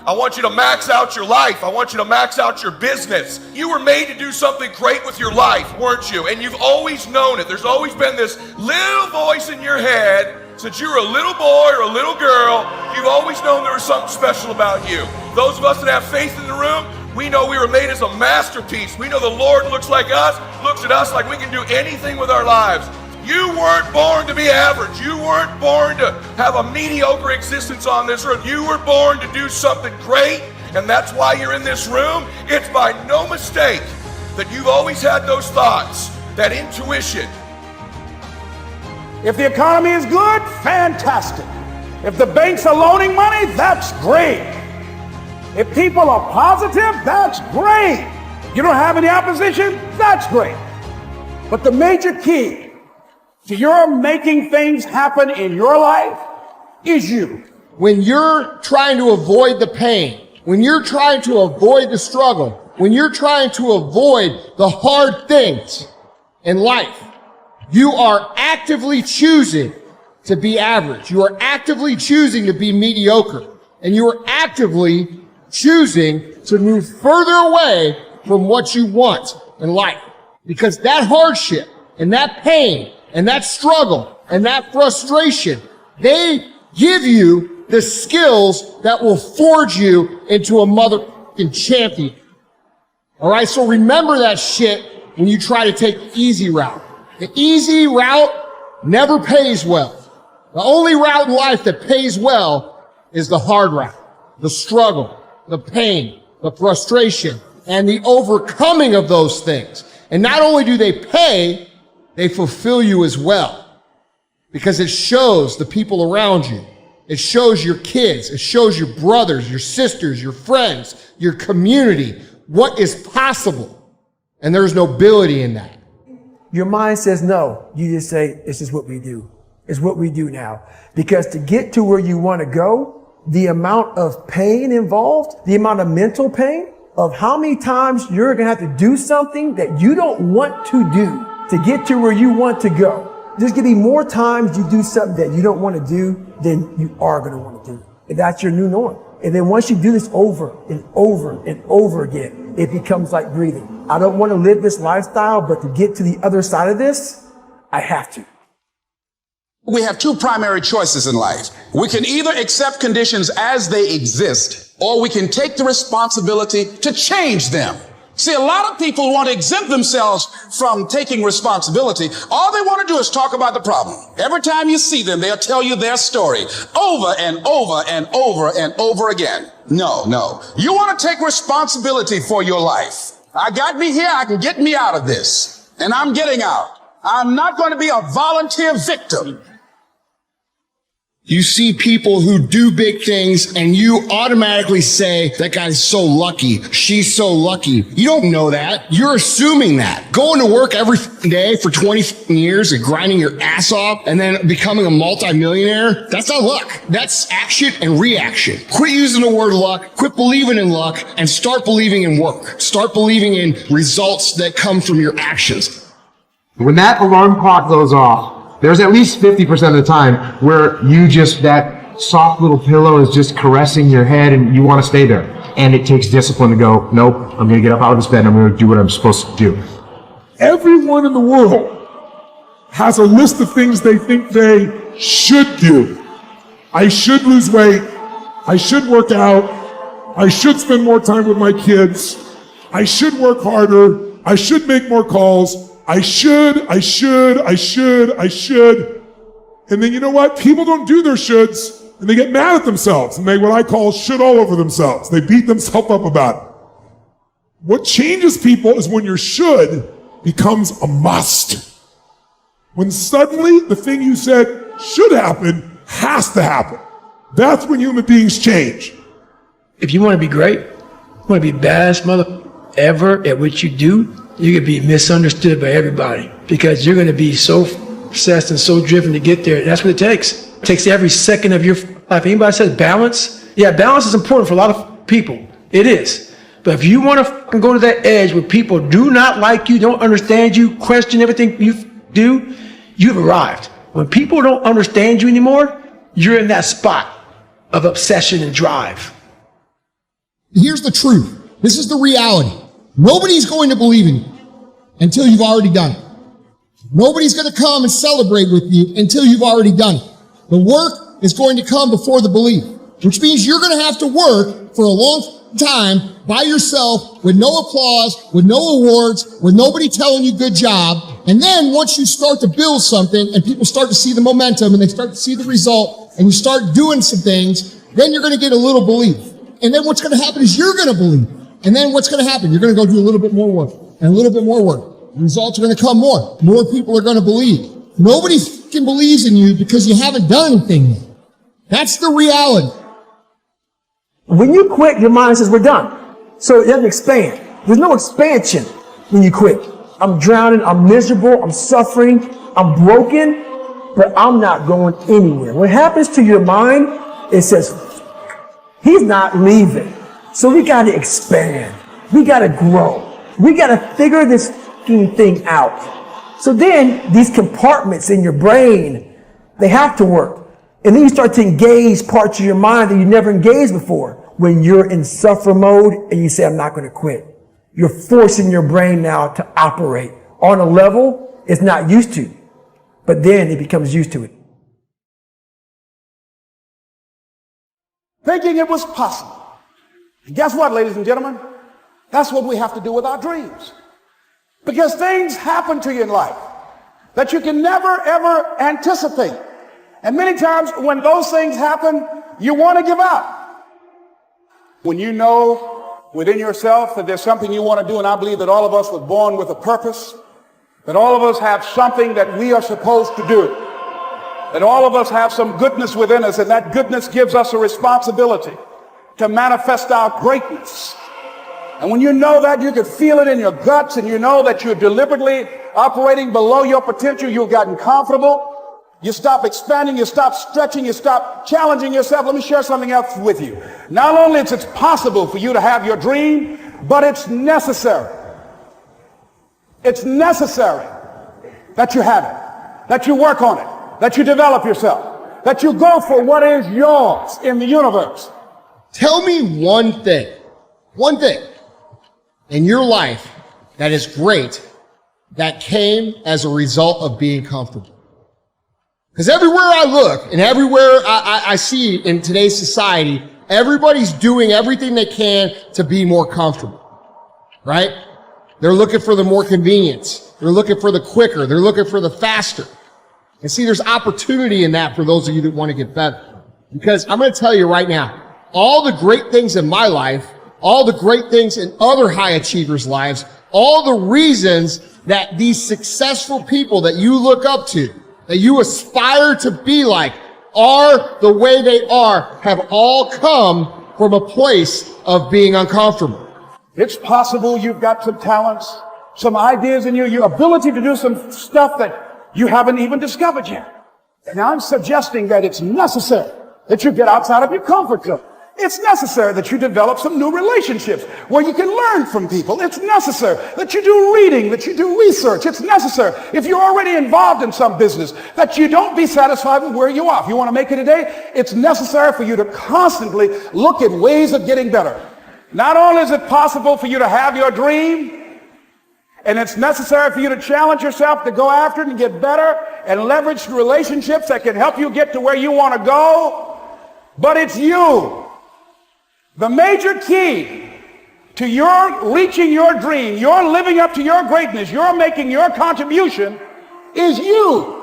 I want you to max out your life. I want you to max out your business. You were made to do something great with your life, weren't you? And you've always known it. There's always been this little voice in your head since you were a little boy or a little girl. You've always known there was something special about you. Those of us that have faith in the room, we know we were made as a masterpiece. We know the Lord looks at us like we can do anything with our lives. You weren't born to be average. You weren't born to have a mediocre existence on this earth. You were born to do something great, and that's why you're in this room. It's by no mistake that you've always had those thoughts, that intuition. If the economy is good, fantastic. If the banks are loaning money, that's great. If people are positive, that's great. You don't have any opposition, that's great. But the major key to your making things happen in your life is you. When you're trying to avoid the pain, when you're trying to avoid the struggle, when you're trying to avoid the hard things in life, you are actively choosing to be average. You are actively choosing to be mediocre. And you are actively choosing to move further away from what you want in life. Because that hardship and that pain and that struggle and that frustration, they give you the skills that will forge you into a motherfucking champion. All right, so remember that shit when you try to take the easy route. The easy route never pays well. The only route in life that pays well is the hard route, the struggle, the pain, the frustration, and the overcoming of those things. And not only do they pay, they fulfill you as well, because it shows the people around you. It shows your kids. It shows your brothers, your sisters, your friends, your community, what is possible. And there's nobility in that. Your mind says no. You just say, it's just what we do. It's what we do now. Because to get to where you want to go, the amount of pain involved, the amount of mental pain of how many times you're going to have to do something that you don't want to do to get to where you want to go. There's going to be more times you do something that you don't want to do than you are going to want to do. And that's your new norm. And then once you do this over and over and over again, it becomes like breathing. I don't want to live this lifestyle, but to get to the other side of this, I have to. We have two primary choices in life. We can either accept conditions as they exist, or we can take the responsibility to change them. See, a lot of people want to exempt themselves from taking responsibility. All they want to do is talk about the problem. Every time you see them, they'll tell you their story over and over and over and over again. No. You want to take responsibility for your life. I got me here. I can get me out of this. And I'm getting out. I'm not going to be a volunteer victim. You see people who do big things and you automatically say, that guy's so lucky, she's so lucky. You don't know that. You're assuming that. Going to work every day for 20 years and grinding your ass off and then becoming a multimillionaire, that's not luck. That's action and reaction. Quit using the word luck, quit believing in luck, and start believing in work. Start believing in results that come from your actions. When that alarm clock goes off, there's at least 50% of the time where that soft little pillow is just caressing your head and you want to stay there. And it takes discipline to go, nope, I'm going to get up out of this bed and I'm going to do what I'm supposed to do. Everyone in the world has a list of things they think they should do. I should lose weight. I should work out. I should spend more time with my kids. I should work harder. I should make more calls. I should. And then you know what? People don't do their shoulds and they get mad at themselves and they what I call should all over themselves. They beat themselves up about it. What changes people is when your should becomes a must. When suddenly the thing you said should happen has to happen. That's when human beings change. If you want to be great, you want to be best mother ever at what you do, you're going to be misunderstood by everybody because you're going to be so obsessed and so driven to get there. That's what it takes. It takes every second of your life. Anybody says balance? Yeah, balance is important for a lot of people. It is. But if you want to go to that edge where people do not like you, don't understand you, question everything you do, you've arrived. When people don't understand you anymore, you're in that spot of obsession and drive. Here's the truth. This is the reality. Nobody's going to believe in you until you've already done it. Nobody's going to come and celebrate with you until you've already done it. The work is going to come before the belief, which means you're going to have to work for a long time by yourself with no applause, with no awards, with nobody telling you good job. And then once you start to build something and people start to see the momentum and they start to see the result and you start doing some things, then you're going to get a little belief. And then what's going to happen is you're going to believe. And then what's going to happen? You're going to go do a little bit more work and a little bit more work. The results are going to come more. More people are going to believe. Nobody fucking believes in you because you haven't done anything yet. That's the reality. When you quit, your mind says, we're done. So it doesn't expand. There's no expansion when you quit. I'm drowning, I'm miserable, I'm suffering, I'm broken, but I'm not going anywhere. What happens to your mind, it says, he's not leaving. So we got to expand. We got to grow. We got to figure this thing out. So then these compartments in your brain, they have to work. And then you start to engage parts of your mind that you never engaged before. When you're in suffer mode and you say, I'm not going to quit. You're forcing your brain now to operate on a level it's not used to. But then it becomes used to it. Thinking it was possible. And guess what, ladies and gentlemen? That's what we have to do with our dreams. Because things happen to you in life that you can never, ever anticipate. And many times when those things happen, you want to give up. When you know within yourself that there's something you want to do, and I believe that all of us were born with a purpose, that all of us have something that we are supposed to do, that all of us have some goodness within us, and that goodness gives us a responsibility to manifest our greatness. And when you know that, you can feel it in your guts, and you know that you're deliberately operating below your potential, you've gotten comfortable. You stop expanding, you stop stretching, you stop challenging yourself. Let me share something else with you. Not only is it possible for you to have your dream, but it's necessary. It's necessary that you have it, that you work on it, that you develop yourself, that you go for what is yours in the universe. Tell me one thing in your life that is great that came as a result of being comfortable. Because everywhere I look and everywhere I see in today's society, everybody's doing everything they can to be more comfortable, right? They're looking for the more convenience. They're looking for the quicker. They're looking for the faster. And see, there's opportunity in that for those of you that want to get better. Because I'm going to tell you right now, all the great things in my life, all the great things in other high achievers' lives, all the reasons that these successful people that you look up to, that you aspire to be like, are the way they are, have all come from a place of being uncomfortable. It's possible you've got some talents, some ideas in you, your ability to do some stuff that you haven't even discovered yet. Now I'm suggesting that it's necessary that you get outside of your comfort zone. It's necessary that you develop some new relationships where you can learn from people. It's necessary that you do reading, that you do research. It's necessary, if you're already involved in some business, that you don't be satisfied with where you are. If you want to make it today, it's necessary for you to constantly look at ways of getting better. Not only is it possible for you to have your dream, and it's necessary for you to challenge yourself to go after it and get better and leverage relationships that can help you get to where you want to go, but it's you. The major key to your reaching your dream, your living up to your greatness, your making your contribution is you.